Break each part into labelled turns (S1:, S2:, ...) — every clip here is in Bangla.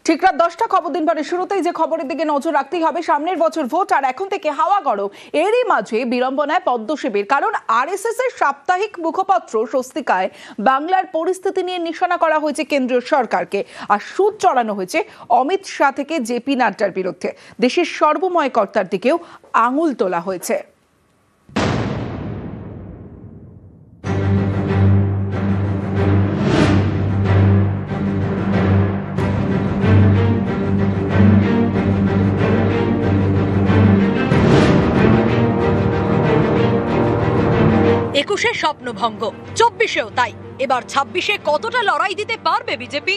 S1: ঠিক রাত 10টা খবর দিন পরে শুরুতেই যে খবরের দিকে নজর রাখতেই হবে, সামনের বছর ভোট আর এখন থেকে হাওয়া গরম। এরই মাঝে বিড়ম্বনায় পদ্ম শিবির, কারণ আরএসএস এর সাপ্তাহিক মুখপত্র স্বস্তিকায় বাংলার পরিস্থিতি নিয়ে নিশানা করা হয়েছে কেন্দ্রীয় সরকারকে, আর সুদ চড়ানো হয়েছে অমিত শাহ থেকে জেপি নাড্ডার বিরুদ্ধে। দেশের সর্বময় কর্তার দিকেও আঙুল তোলা হয়েছে।
S2: একুশে স্বপ্নভঙ্গ, 24-এও তাই। এবার 26-এ কতটা লড়াই দিতে পারবে বিজেপি?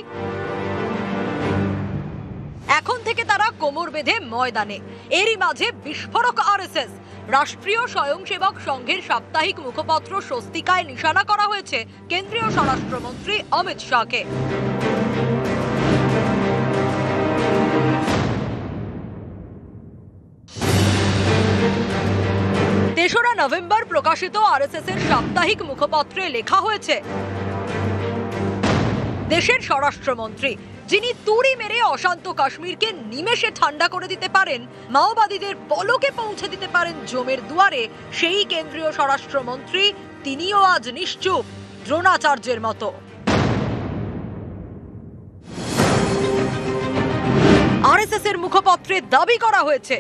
S2: এখন থেকে তারা কোমর বেঁধে ময়দানে। এরই মাঝে বিস্ফোরক আরএসএস। রাষ্ট্রীয় স্বয়ংসেবক সংঘের সাপ্তাহিক মুখপত্র স্বস্তিকায় নিশানা করা হয়েছে কেন্দ্রীয় স্বরাষ্ট্রমন্ত্রী অমিত শাহকে। 3রা নভেম্বর প্রকাশিত আরএসএস এর সাপ্তাহিক মুখপত্রে লেখা হয়েছে, দেশের স্বরাষ্ট্রমন্ত্রী যিনি তুড়ি মেরে অশান্ত কাশ্মীরকে নিমেষে ঠান্ডা করে দিতে পারেন, মাওবাদীদের পলকে পৌঁছে দিতে পারেন জমের দুয়ারে, সেই কেন্দ্রীয় স্বরাষ্ট্রমন্ত্রী তিনিও আজ নিশ্চুপ, দ্রোণাচার্যের মতো। আরএসএস এর মুখপত্রে দাবি করা হয়েছে,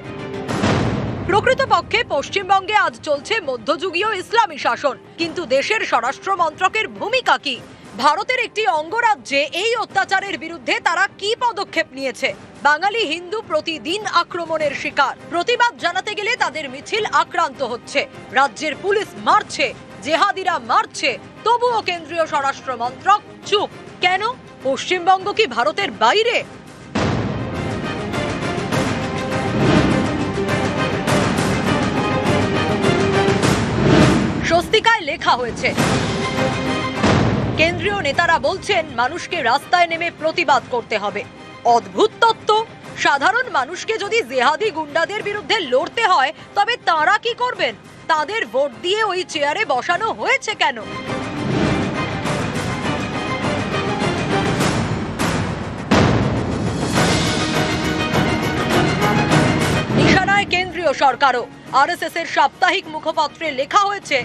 S2: প্রকৃতপক্ষে পশ্চিমবঙ্গে আজ চলছে মধ্যযুগীয় ইসলামী শাসন, কিন্তু দেশের স্বরাষ্ট্র মন্ত্রকের ভূমিকা কি? ভারতের একটি অঙ্গরাজ্যে এই অত্যাচারের বিরুদ্ধে তারা কি পদক্ষেপ নিয়েছে? বাঙালি হিন্দু প্রতিদিন আক্রমণের শিকার, প্রতিবাদ জানাতে গেলে তাদের মিছিল আক্রান্ত হচ্ছে, রাজ্যের পুলিশ মারছে, জেহাদিরা মারছে, তবুও কেন্দ্রীয় স্বরাষ্ট্র মন্ত্রক চুপ কেন? পশ্চিমবঙ্গ কি ভারতের বাইরে? স্বস্তিকায় লেখা হয়েছে, কেন্দ্রীয় নেতারা বলছেন মানুষকে রাস্তায় নেমে প্রতিবাদ করতে হবে। অদ্ভুত তত্ত্ব। সাধারণ মানুষকে যদি জেহাদি গুন্ডাদের বিরুদ্ধে লড়তে হয়, তবে তারা কি করবেন? তাদের ভোট দিয়ে ওই চেয়ারে বসানো হয়েছে কেন? নিশানায় কেন্দ্রীয় সরকারও। আরএসএস এর সাপ্তাহিক মুখপত্রে লেখা হয়েছে,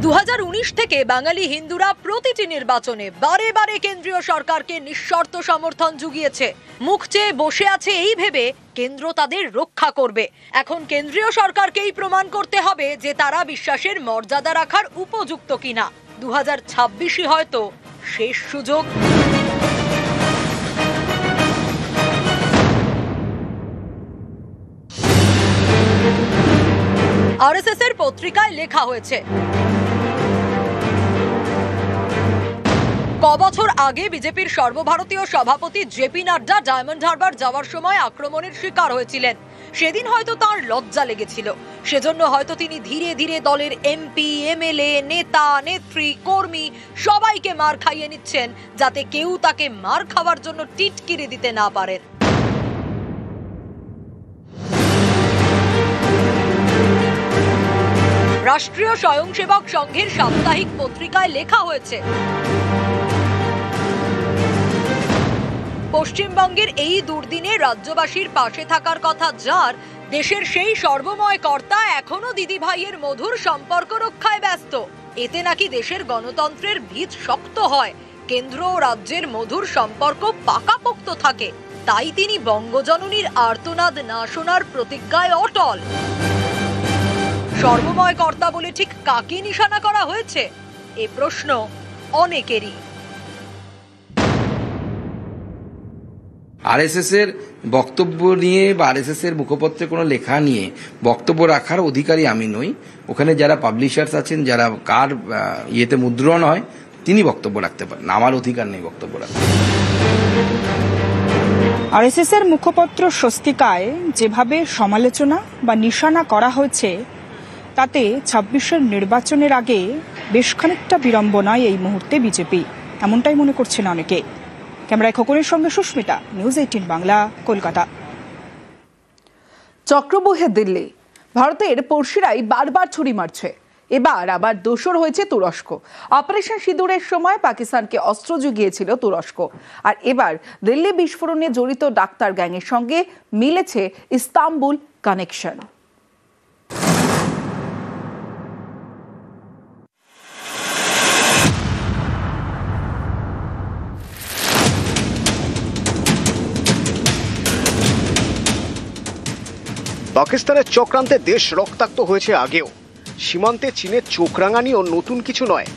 S2: 2019 থেকে বাঙালি হিন্দুরা প্রতিটি নির্বাচনে বারে বারে কেন্দ্রীয় সরকারকে নিঃশর্ত সমর্থন জুগিয়েছে। মুখ চেয়ে বসে আছে এই ভেবে কেন্দ্র তাদের রক্ষা করবে। এখন কেন্দ্রীয় সরকারকেই প্রমাণ করতে হবে যে তারা বিশ্বাসের মর্যাদা রাখার উপযুক্ত কিনা। 2026-ই হয়তো শেষ সুযোগ। আরএসএস এর পত্রিকায় লেখা হয়েছে, কবছর আগে বিজেপির সর্বভারতীয় সভাপতি জেপি নাড্ডা ডায়মন্ড হারবার যাওয়ার সময় আক্রমণের শিকার হয়েছিলেন। সেদিন হয়তো তার লজ্জা লেগেছিল, সেজন্য হয়তো তিনি ধীরে ধীরে দলের এমপি, এমএলএ, নেতা, নেত্রী, কর্মী সবাইকে মার খাইয়ে নিচ্ছেন, যাতে কেউ তাকে মার খাওয়ার জন্য টিটকিরি দিতে না পারেন। রাষ্ট্রীয় স্বয়ংসেবক সংঘের সাপ্তাহিক পত্রিকায় লেখা হয়েছে, পশ্চিমবঙ্গের এই দুর্দিনে রাজ্যবাসীর পাশে থাকার কথা যার, দেশের সেই সর্বময় কর্তা এখনো দিদি ভাইয়ের মধুর সম্পর্ক রক্ষায় ব্যস্ত। এতে নাকি দেশের গণতন্ত্রের ভিত শক্ত হয়, কেন্দ্র ও রাজ্যের মধুর সম্পর্ক পাকাপোক্ত থাকে। তাই তিনি বঙ্গজননীর আর্তনাদ না শোনার প্রতিজ্ঞায় অটল। সর্বময় কর্তা বলে ঠিক কাকে নিশানা করা হয়েছে? এ প্রশ্ন অনেকেরই।
S3: আরএসএস এর বক্তব্য নিয়ে বা আরএসএস এর মুখপত্রে কোনো লেখা নিয়ে বক্তব্য রাখার অধিকারী আমি নই। ওখানে যারা পাবলিশার্স আছেন, যারা কার ইয়েতে মুদ্রণ হয়, তিনি বক্তব্য রাখতে পারেন, আমার অধিকার নেই বক্তব্য রাখতে।
S4: আরএসএস এর মুখপত্র স্বস্তিকায় যেভাবে সমালোচনা বা নিশানা করা হয়েছে, তাতে 26-এর নির্বাচনের আগে বেশ খানিকটা বিড়ম্বনায় এই মুহূর্তে বিজেপি, এমনটাই মনে করছেন অনেকে। ক্যামেরায় খোকনের সঙ্গে সুস্মিতা, নিউজ 18 বাংলা, কলকাতা।
S1: চক্রবুহে দিল্লি, ভারতের পড়শিরাই বারবার ছুরি মারছে। এবার আবার দোসর হয়েছে তুরস্ক। অপারেশন সিঁদুরের সময় পাকিস্তানকে অস্ত্র জুগিয়েছিল তুরস্ক, আর এবার দিল্লি বিস্ফোরণে জড়িত ডাক্তার গ্যাংয়ের সঙ্গে মিলেছে ইস্তাম্বুল কানেকশন।
S5: পাকিস্তানের চক্রান্তে দেশ রক্তাক্ত হয়েছে আগেও। সীমান্তে চীনের চোখ রাঙানিও নতুন কিছু নয়।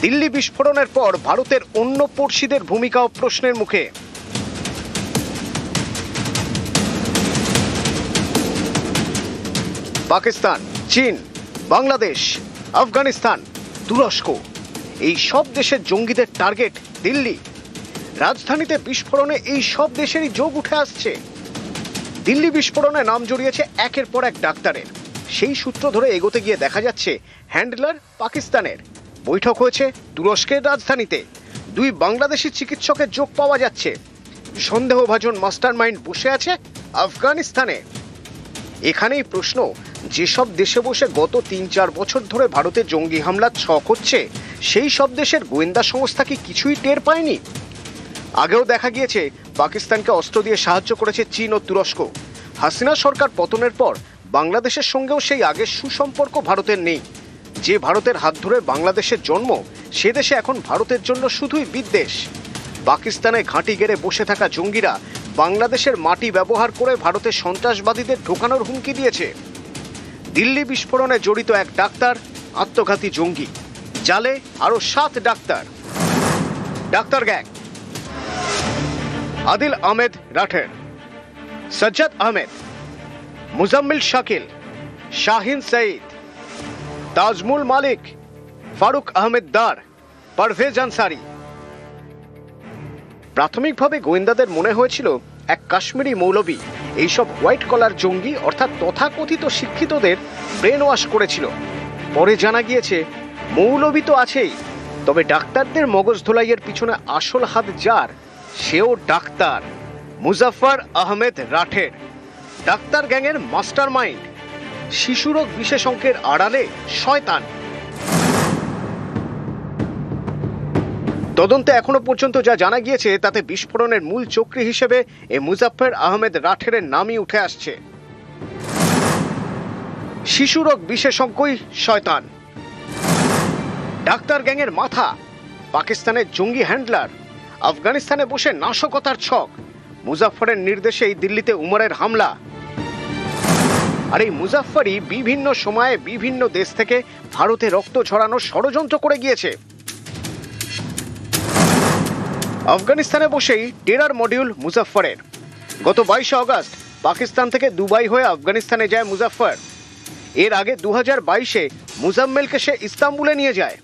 S5: দিল্লি বিস্ফোরণের পর ভারতের অন্য পড়শিদের ভূমিকাও প্রশ্নের মুখে। পাকিস্তান, চীন, বাংলাদেশ, আফগানিস্তান, তুরস্ক, এই সব দেশের জঙ্গিদের টার্গেট দিল্লি। রাজধানীতে বিস্ফোরণে এই সব দেশেরই যোগ উঠে আসছে। দিল্লি বিস্ফোরণে নাম জড়িয়েছে একের পর এক ডাক্তারের। সেই সূত্র ধরে এগোতে গিয়ে দেখা যাচ্ছে হ্যান্ডলার পাকিস্তানের। বৈঠক হয়েছে তুরস্কের রাজধানীতে। দুই বাংলাদেশি চিকিৎসকের যোগ পাওয়া যাচ্ছে। সন্দেহভাজন মাস্টারমাইন্ড বসে আছে আফগানিস্তানে। এখানেই প্রশ্ন, যেসব দেশে বসে গত ৩-৪ বছর ধরে ভারতে জঙ্গি হামলার ছক হচ্ছে, সেই সব দেশের গোয়েন্দা সংস্থা কি কিছুই টের পায়নি? আগেও দেখা গিয়েছে পাকিস্তানকে অস্ত্র দিয়ে সাহায্য করেছে চীন ও তুরস্ক। হাসিনা সরকার পতনের পর বাংলাদেশের সঙ্গেও সেই আগের সুসম্পর্ক ভারতের নেই। যে ভারতের হাত ধরে বাংলাদেশের জন্ম, সে দেশে এখন ভারতের জন্য শুধুই বিদ্বেষ। পাকিস্তানে ঘাঁটি গেড়ে বসে থাকা জঙ্গিরা বাংলাদেশের মাটি ব্যবহার করে ভারতের সন্ত্রাসবাদীদের ঢোকানোর হুমকি দিয়েছে। দিল্লি বিস্ফোরণে জড়িত এক ডাক্তার আত্মঘাতী জঙ্গি, জালে আরো 7 doctor. Doctor gang: Adil Ahmed Rather, Sajjad Ahmed, Muzammil Shakeel, Shaheen Saeed, Tajamul Malik, Farooq Ahmed Dar, Parvez Ansari. প্রাথমিকভাবে গোয়েন্দাদের মনে হয়েছিল এক কাশ্মীরি মৌলবী এইসব হোয়াইট কলার জঙ্গি অর্থাৎ তথাকথিত শিক্ষিতদের ব্রেন ওয়াশ করেছিল। পরে জানা গিয়েছে মৌলবী তো আছেই, তবে ডাক্তারদের মগজ ধোলাইয়ের পিছনে আসল হাত যার, সেও ডাক্তার মুজাফফর আহমেদ রাঠের। ডাক্তার গ্যাংয়ের মাস্টার মাইন্ড, শিশুরোগ বিশেষজ্ঞের আড়ালে শয়তান। তদন্তে এখনো পর্যন্ত যা জানা গিয়েছে তাতে বিস্ফোরণের মূল চক্রী হিসেবে এই মুজাফফর আহমেদ রাঠের নামই উঠে আসছে। শিশুরোগ বিশেষজ্ঞই শয়তান। ডাক্তার গ্যাংয়ের মাথা, পাকিস্তানের জঙ্গি হ্যান্ডলার, আফগানিস্তানে বসে নাশকতার ছক। মুজাফফরের নির্দেশেই দিল্লিতে উমরের হামলা। আর এই মুজাফফরই বিভিন্ন সময়ে বিভিন্ন দেশ থেকে ভারতে রক্ত ঝরানোর ষড়যন্ত্র করে গিয়েছে। আফগানিস্তানে বসেই টেরার মডিউল মুজাফফরের। গত 22 আগস্ট পাকিস্তান থেকে দুবাই হয়ে আফগানিস্তানে যায় মুজাফফর। এর আগে 2022-এ মুজাম্মেলকে সে ইস্তাম্বুলে নিয়ে যায়।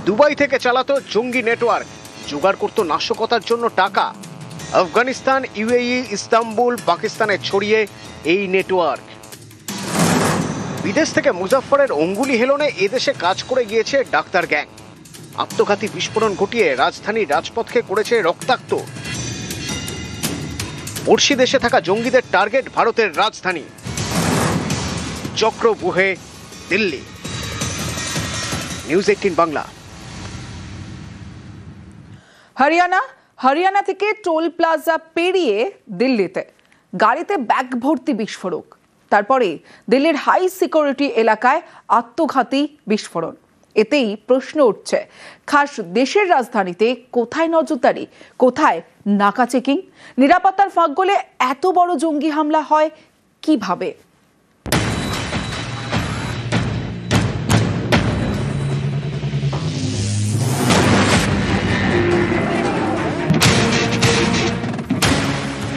S5: দুবাই থেকে চালাতো জঙ্গি নেটওয়ার্ক, জোগাড় করত নাশকতার জন্য টাকা। আফগানিস্তান, ইউএই, ইস্তাম্বুল, পাকিস্তানে ছড়িয়ে এই নেটওয়ার্ক। বিদেশ থেকে মুজাফফরের অঙ্গুলি হেলনে এদেশে কাজ করে গিয়েছে ডাক্তার গ্যাং। আত্মঘাতী বিস্ফোরণ ঘটিয়ে রাজধানীর রাজপথকে করেছে রক্তাক্ত। পড়শি দেশে থাকা জঙ্গিদের টার্গেট ভারতের রাজধানী। চক্র বুহে দিল্লি। নিউজ 18 বাংলা।
S1: হরিয়ানা থেকে টোল প্লাজা পেরিয়ে দিল্লিতে গাড়িতে ব্যাগ ভর্তি বিস্ফোরক, তারপরে দিল্লির হাই সিকিউরিটি এলাকায় আত্মঘাতী বিস্ফোরণ। এতেই প্রশ্ন উঠছে, খাস দেশের রাজধানীতে কোথায় নজরদারি, কোথায় নাকা চেকিং? নিরাপত্তার ফাঁক গলে এত বড় জঙ্গি হামলা হয় কিভাবে?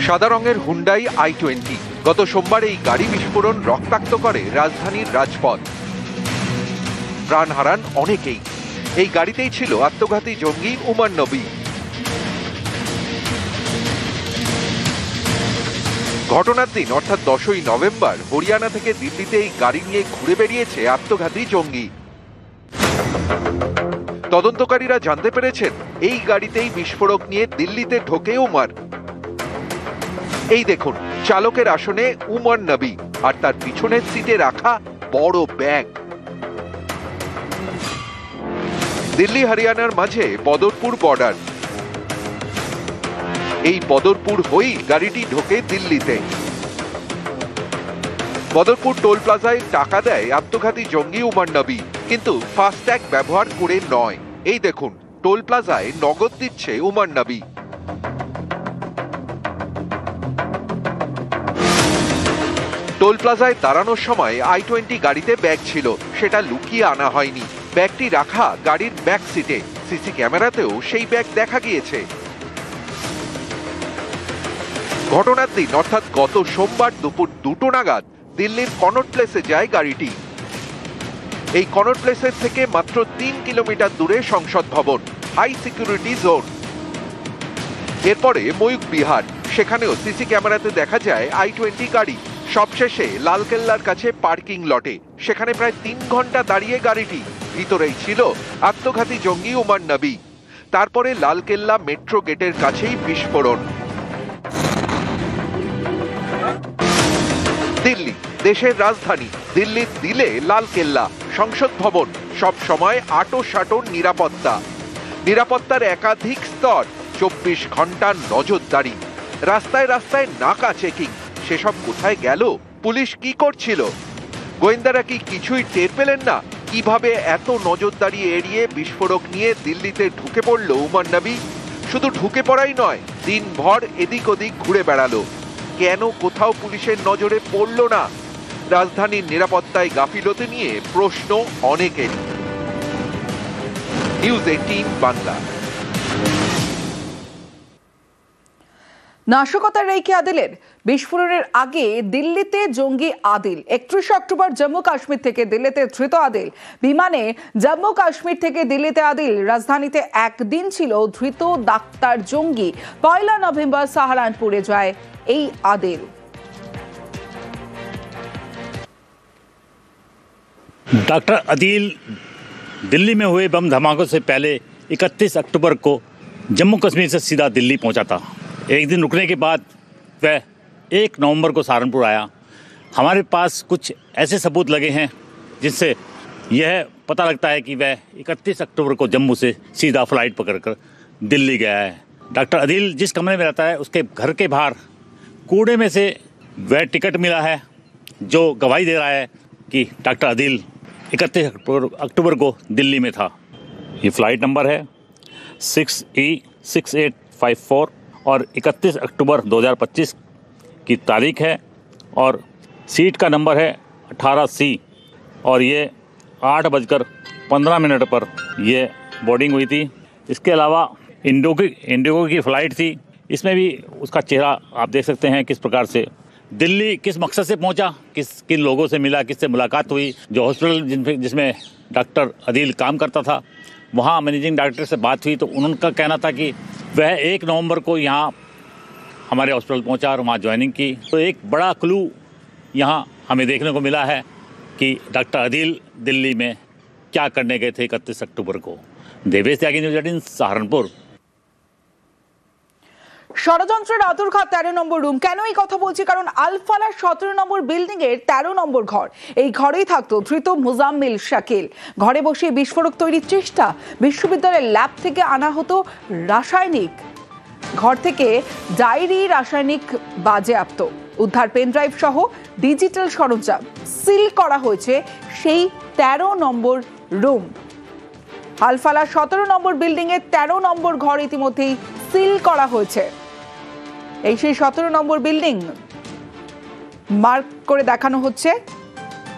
S6: সাদা রঙের হুন্ডাই i20। গত সোমবার এই গাড়ি বিস্ফোরণ রক্তাক্ত করে রাজধানীর রাজপথ। প্রাণ হারান অনেকেই। এই গাড়িতেই ছিল আত্মঘাতী জঙ্গি উমর নবী। ঘটনার দিন অর্থাৎ 10ই নভেম্বর হরিয়ানা থেকে দিল্লিতে এই গাড়ি নিয়ে ঘুরে বেরিয়েছে আত্মঘাতী জঙ্গি। তদন্তকারীরা জানতে পেরেছেন এই গাড়িতেই বিস্ফোরক নিয়ে দিল্লিতে ঢোকে উমর। এই দেখুন, চালকের আসনে উমর নবী আর তার পিছনের সিটে রাখা বড় ব্যাগ। দিল্লি হরিয়ানার মাঝে বদরপুর বর্ডার। এই বদরপুর হয়েই গাড়িটি ঢোকে দিল্লিতে। বদরপুর টোল প্লাজায় টাকা দেয় আত্মঘাতী জঙ্গি উমর নবী, কিন্তু ফাস্ট্যাগ ব্যবহার করে নয়। এই দেখুন, টোল প্লাজায় নগদ দিচ্ছে উমর নবী। টোল প্লাজায় দাঁড়ানোর সময় i20 গাড়িতে ব্যাগ ছিল, সেটা লুকিয়ে আনা হয়নি। ব্যাগটি রাখা গাড়ির ব্যাক সিটে। সিসি ক্যামেরাতেও সেই ব্যাগ দেখা গিয়েছে। ঘটনার দিন অর্থাৎ গত সোমবার দুপুর 2টো নাগাদ দিল্লির কনট প্লেসে যায় গাড়িটি। এই কনট প্লেসের থেকে মাত্র 3 কিলোমিটার দূরে সংসদ ভবন, হাই সিকিউরিটি জোন। এরপরে ময়ূক বিহার, সেখানেও সিসি ক্যামেরাতে দেখা যায় i20 গাড়ি। সবশেষে লালকেল্লার কাছে পার্কিং লটে, সেখানে প্রায় 3 ঘন্টা দাঁড়িয়ে গাড়িটি। ভিতরেই ছিল আত্মঘাতী জঙ্গি উমর নবী। তারপরে লালকেল্লা মেট্রো গেটের কাছেই বিস্ফোরণ। দিল্লি, দেশের রাজধানী। দিল্লির দিলে লালকেল্লা, সংসদ ভবন, সব সময় আঁটো-সাঁটো নিরাপত্তা। নিরাপত্তার একাধিক স্তর, 24 ঘন্টার নজরদারি। রাস্তায় রাস্তায় নাকা চেকিং। সেসব কোথায় গেল? পুলিশ কি করছিল? গোয়েন্দারা কি কিছুই টের পেলেন না? কিভাবে এত নজরদারি এড়িয়ে বিস্ফোরক নিয়ে দিল্লিতে ঢুকে পড়ল উমর নবী? শুধু ঢুকে পড়াই নয়, দিনভর এদিক ওদিক ঘুরে বেড়ালো। কেন কোথাও পুলিশের নজরে পড়ল না? রাজধানীর নিরাপত্তায় গাফিলতি নিয়ে প্রশ্ন অনেকের। নিউজ 18 বাংলা।
S1: নাশকতার রেইকে আদিলের বিস্ফোরণের আগে দিল্লিতে জঙ্গি আদিল। 31 অক্টোবর জম্মু কাশ্মীর থেকে দিল্লিতে ধৃত আদিল। বিমানে জম্মু কাশ্মীর থেকে দিল্লিতে আদিল। রাজধানীতে একদিন ছিল ধৃত ডাক্তার জঙ্গি। 1 নভেম্বর সাহারানপুরে যায় এই আদিল।
S7: डॉक्टर अदील दिल्ली में हुए बम धमाकों से पहले 31 अक्टूबर को जम्मू कश्मीर से सीधा दिल्ली पहुंचा था। एक दिन रुकने के बाद वह 1 नवंबर को सहारनपुर आया। हमारे पास कुछ ऐसे सबूत लगे हैं जिससे यह पता लगता है कि वह 31 अक्टूबर को जम्मू से सीधा फ्लाइट पकड़कर दिल्ली गया है। डॉक्टर अदील जिस कमरे में रहता है उसके घर के बाहर कूड़े में से वह टिकट मिला है जो गवाही दे रहा है कि डॉक्टर अदील 31 अक्टूबर को दिल्ली में था। ये फ्लाइट नंबर है 6E6854 और 31 अक्टूबर 2025 की तारीख है और सीट का नंबर है 18C और ये 8:15 पर ये बोर्डिंग हुई थी। इसके अलावा इंडिगो की फ़्लाइट थी, इसमें भी उसका चेहरा आप देख सकते हैं किस प्रकार से दिल्ली किस मकसद से पहुंचा, किन लोगों से मिला, किससे मुलाकात हुई। जो हॉस्पिटल जिसमें डॉक्टर अदील काम करता था वहाँ मैनेजिंग डायरेक्टर से बात हुई तो उनका कहना था कि वह 1 नवंबर को यहाँ हमारे हॉस्पिटल पहुंचा और वहाँ ज्वाइनिंग की। तो एक बड़ा क्लू यहाँ हमें देखने को मिला है कि डॉक्टर अदील दिल्ली में क्या करने गए थे 31 अक्टूबर को। देवेश त्यागी, न्यूज 18 सहारनपुर।
S1: ষড়যন্ত্রের আতুরঘাত 13 নম্বর রুম। কেন এই কথা বলছি? কারণ আলফালার 17 নম্বর বিল্ডিং এর 13 নম্বর ঘর। এই ঘরেই থাকতো ধৃত মুজাম্মিল শাকিল। ঘরে বসে বিস্ফোরক তৈরির চেষ্টা। বিশ্ববিদ্যালয়ের ল্যাব থেকে আনা হতো রাসায়নিক। ঘর থেকে ডায়েরি, রাসায়নিক বাজেয়াপ্ত। উদ্ধার পেনড্রাইভ সহ ডিজিটাল সরঞ্জাম। সিল করা হয়েছে সেই 13 নম্বর রুম। আলফালার 17 নম্বর বিল্ডিং এর 13 নম্বর ঘর ইতিমধ্যেই সিল করা হয়েছে। এই সেই 17 নম্বর বিল্ডিং মার্ক করে দেখানো হচ্ছে।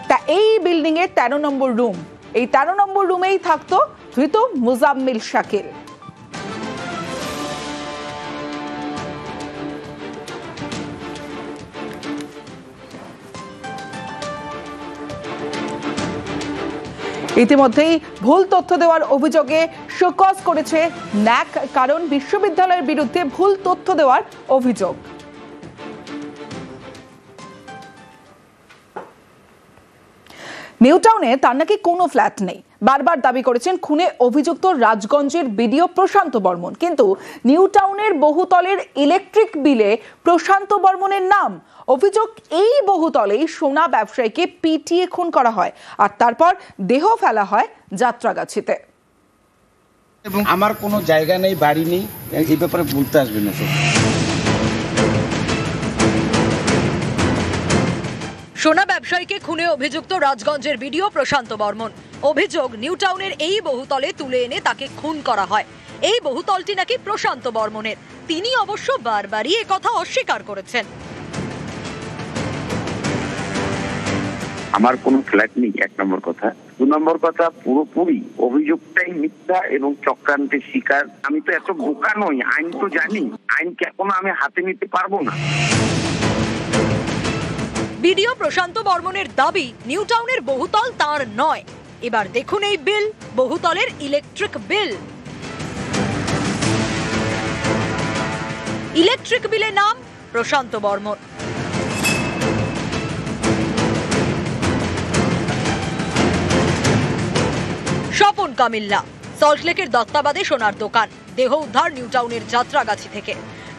S1: তা এই বিল্ডিং এর 13 নম্বর রুম। এই 13 নম্বর রুমেই থাকতো ধৃত মুজাম্মিল শাকিল। ইতিমধ্যেই ভুল তথ্য দেওয়ার অভিযোগে শোকজ করেছে ন্যাক, কারণ বিশ্ববিদ্যালয়ের বিরুদ্ধে ভুল তথ্য দেওয়ার অভিযোগ। নিউ টাউনে তার নাকি কোনো ফ্ল্যাট নেই। বারবার দাবি করেছেন খুনে অভিযুক্ত রাজগঞ্জের বিডিও প্রশান্ত বর্মন, কিন্তু নিউ টাউনের বহুতলের ইলেকট্রিক বিলে প্রশান্ত বর্মনের নাম। অভিযোগ, এই বহুতলেই সোনা ব্যবসায়ীকে পিটিয়ে খুন করা হয় আর তারপর দেহ ফেলা হয় যাত্রাগাছিতে।
S8: এবং আমার কোনো জায়গা নেই, বাড়ি নেই, এই ব্যাপারে বলতে আসবে না।
S2: সোনা ব্যবসায়ীকে খুনে অভিযুক্ত রাজগঞ্জের বিডিও প্রশান্ত বর্মন। অভিযোগ, নিউ টাউনের এই বহুতলে তুলে এনে তাকে খুন করা হয়। এই বহুতলটি নাকি প্রশান্ত বর্মনের। তিনি অবশ্য বারবারই একথা অস্বীকার করেছেন।
S9: আমার কোনো ফ্ল্যাট নেই, এক নম্বর কথা। দু নম্বর কথা, পুরোপুরি অভিযোগটাই মিথ্যা এবং চক্রান্তের শিকার। আমি তো এত বোকা নই, আইন তো জানি, আইনকে এখনো আমি হাতে নিতে পারবো না।
S2: বিডিও প্রশান্ত বর্মনের দাবি, নিউ টাউনের বহুতল তার নয়। এবার দেখুন এই বিল, বহুতলের ইলেকট্রিক বিল। ইলেকট্রিক বিলের নাম প্রশান্ত বর্মন। স্বপন কামিল্লা, সল্টলেকের দত্তাবাদে সোনার দোকান। দেহ উদ্ধার নিউ টাউনের যাত্রাগাছি থেকে।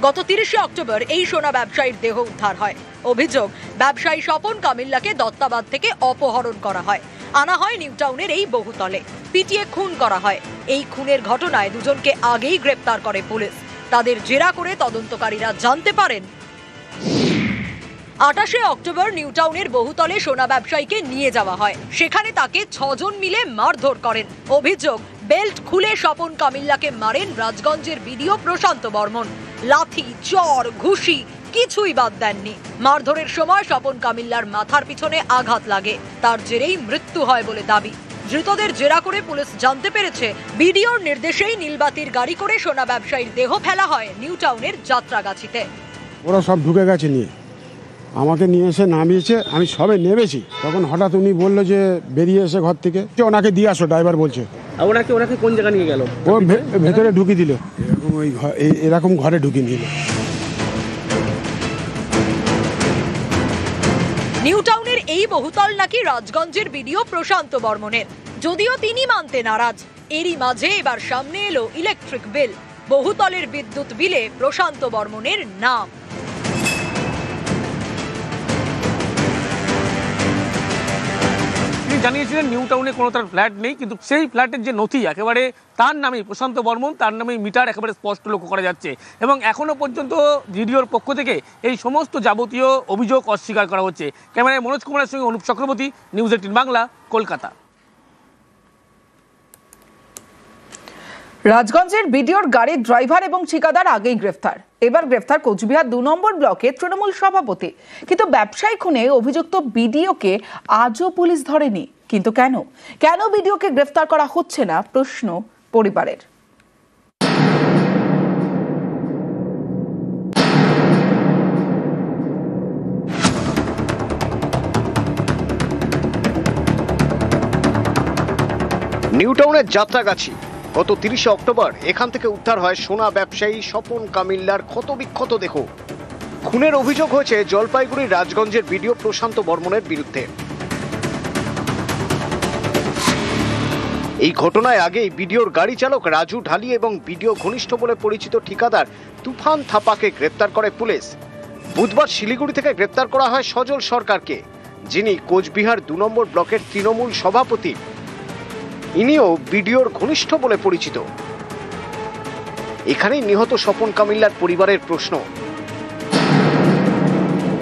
S2: গত 30শে অক্টোবর এই সোনা ব্যবসায়ীর দেহ উদ্ধার হয়। অভিযোগ, ব্যবসায়ী স্বপন কামিল্লাকে দত্তাবাদ থেকে অপহরণ করা হয়, আনা হয় নিউ টাউনের এই বহুতলে, পিটিয়ে খুন করা হয়। এই খুনের ঘটনায় দুজনকে আগেই গ্রেপ্তার করে পুলিশ। তাদের জেরা করে তদন্তকারীরা জানতে পারেন 28শে অক্টোবর নিউ টাউনের বহুতলে সোনা ব্যবসায়ীকে নিয়ে যাওয়া হয়। সেখানে তাকে 6 জন মিলে মারধর করেন। অভিযোগ, বেল্ট খুলে স্বপন কামিল্লাকে মারেন রাজগঞ্জের বিডিও প্রশান্ত বর্মন। লাথি, চর, ঘুষি কিছুই বাদ দেননি। মারধরের সময় স্বপন কামিল্লার মাথার পিছনে আঘাত লাগে। তার জেরেই মৃত্যু হয় বলে দাবি। ধৃতদের জেরা করে পুলিশ জানতে পেরেছে, বিডিওর নির্দেশেই নীলবাতির গাড়ি করে সোনা ব্যবসায়ীর দেহ ফেলা হয় নিউ টাউনের যাত্রাগাছিতে।
S10: ওরা সব ঢুকে গেছে নিয়ে, আমাকে নিয়ে এসে নামিয়েছে। আমি সবে নেমেছি, তখন হঠাৎ উনি বললো যে বেরিয়ে এসে ঘর থেকে ওনাকে দিয়ে আসো, ড্রাইভার বলছে।
S8: ওনাকে কোন জায়গা নিয়ে গেল?
S10: ও ভেতরে ঢুকিয়ে দিল, এরকম ঘরে ঢুকিয়ে নিল।
S2: নিউ টাউনের এই বহুতল নাকি রাজগঞ্জের বিডিও প্রশান্ত বর্মনের, যদিও তিনি মানতে নারাজ। এরই মাঝে এবার সামনে এলো ইলেকট্রিক বিল। বহুতলের বিদ্যুৎ বিলে প্রশান্ত বর্মনের নাম।
S11: জানিয়েছিলেন নিউ টাউনে কোনো তার ফ্ল্যাট নেই, কিন্তু সেই ফ্ল্যাটের যে নথি একেবারে তার নামেই, প্রশান্ত বর্মন তার নামেই মিটার একেবারে স্পষ্ট লক্ষ্য করা যাচ্ছে। এবং এখনো পর্যন্ত ভিডিওর পক্ষ থেকে এই সমস্ত যাবতীয় অভিযোগ অস্বীকার করা হচ্ছে। ক্যামেরায় মনোজ কুমারের সঙ্গে অনুপ চক্রবর্তী, নিউজ 18 বাংলা, কলকাতা।
S1: রাজগঞ্জের বিডিওর গাড়ির ড্রাইভার এবং ঠিকাদার আগেই গ্রেফতার। এবার গ্রেফতার কোচবিহার 2 নম্বর ব্লকের তৃণমূল সভাপতি। কিন্তু ব্যবসায়ী খুনে অভিযুক্ত বিডিওকে আজও পুলিশ ধরেনি। কিন্তু কেন বিডিওকে গ্রেফতার করা হচ্ছে না, প্রশ্ন পরিবারের।
S5: নিউ টাউনের যাত্রাগাছি গত 30শে অক্টোবর এখান থেকে উদ্ধার হয় সোনা ব্যবসায়ী স্বপন কামিল্লার ক্ষতবিক্ষত দেহ। খুনের অভিযোগ হয়েছে জলপাইগুড়ির রাজগঞ্জের বিডিও প্রশান্ত বর্মনের বিরুদ্ধে। এই ঘটনায় আগেই বিডিওর গাড়ি চালক রাজু ঢালি এবং বিডিও ঘনিষ্ঠ বলে পরিচিত ঠিকাদার তুফান থাপাকে গ্রেপ্তার করে পুলিশ। বুধবার শিলিগুড়ি থেকে গ্রেপ্তার করা হয় সজল সরকারকে, যিনি কোচবিহার 2 নম্বর ব্লকের তৃণমূল সভাপতি। ইনিও বিডিওর ঘনিষ্ঠ বলে পরিচিত। এখানেই নিহত স্বপন কামিল্লার পরিবারের প্রশ্ন,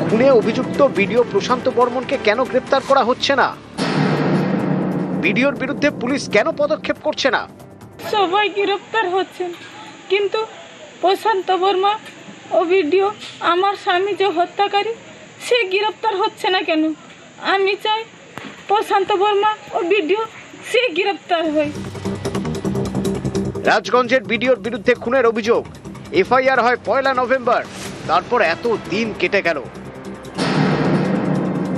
S5: খুনে অভিযুক্ত বিডিও প্রশান্ত বর্মনকে কেন গ্রেপ্তার করা হচ্ছে না? বিডিওর বিরুদ্ধে পুলিশ কেন পদক্ষেপ করছে না?
S12: সবাই গ্রেপ্তার হচ্ছেন, কিন্তু প্রশান্ত বর্মা ও বিডিও, আমার স্বামী যে হত্যাকারী, সে গ্রেপ্তার হচ্ছে না কেন? আমি চাই প্রশান্ত বর্মা ও বিডিও সে গ্রেপ্তার হয়।
S5: রাজগঞ্জের বিডিওর বিরুদ্ধে খুনের অভিযোগ, এফআইআর হয় 1 নভেম্বর। তারপর এত দিন কেটে গেল,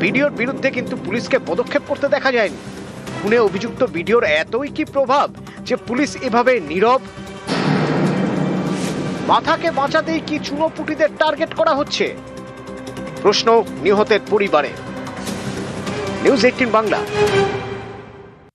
S5: বিডিওর বিরুদ্ধে কিন্তু পুলিশকে পদক্ষেপ করতে দেখা যায়নি। খুনে অভিযুক্ত বিডিওর এতই কি প্রভাব যে পুলিশ এভাবে নীরব? মাথাকে বাঁচাতেই কি চুনোপুটিদের টার্গেট করা হচ্ছে? প্রশ্ন নিহতের পরিবারে। নিউজ 18 বাংলা।